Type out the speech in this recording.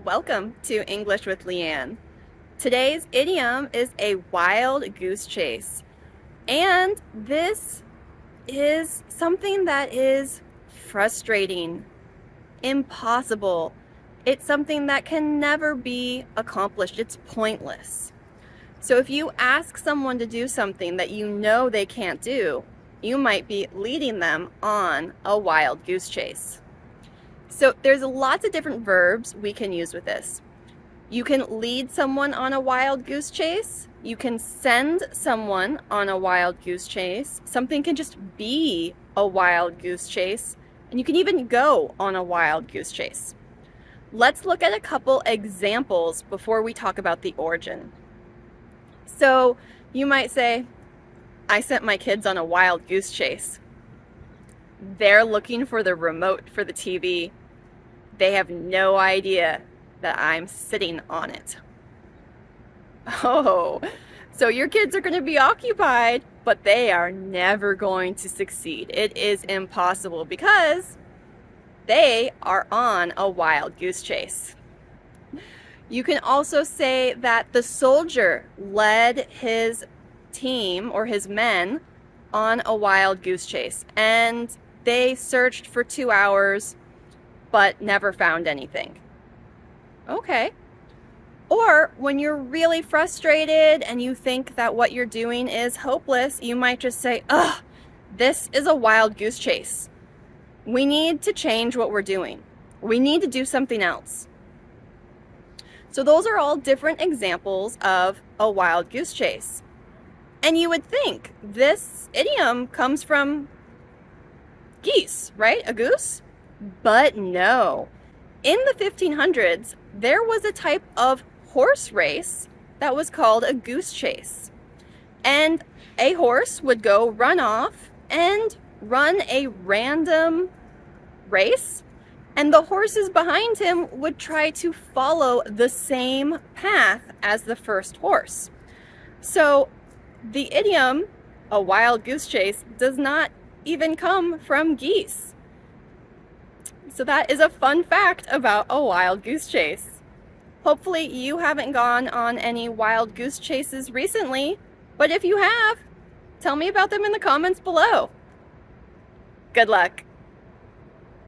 Welcome to English with Leanne. Today's idiom is a wild goose chase. And this is something that is frustrating, impossible. It's something that can never be accomplished. It's pointless. So if you ask someone to do something that you know they can't do, you might be leading them on a wild goose chase. So there's lots of different verbs we can use with this. You can lead someone on a wild goose chase. You can send someone on a wild goose chase. Something can just be a wild goose chase. And you can even go on a wild goose chase. Let's look at a couple examples before we talk about the origin. So you might say, I sent my kids on a wild goose chase. They're looking for the remote for the TV. They have no idea that I'm sitting on it. Oh, so your kids are going to be occupied, but they are never going to succeed. It is impossible because they are on a wild goose chase. You can also say that the soldier led his team or his men on a wild goose chase, and they searched for 2 hours but never found anything. Okay. Or when you're really frustrated and you think that what you're doing is hopeless, you might just say, ugh, this is a wild goose chase. We need to change what we're doing. We need to do something else. So those are all different examples of a wild goose chase. And you would think this idiom comes from geese, right? A goose? But no. In the 1500s, there was a type of horse race that was called a goose chase. And a horse would go run off and run a random race, and the horses behind him would try to follow the same path as the first horse. So the idiom, a wild goose chase, does not even come from geese. So that is a fun fact about a wild goose chase. Hopefully you haven't gone on any wild goose chases recently, but if you have, tell me about them in the comments below. Good luck.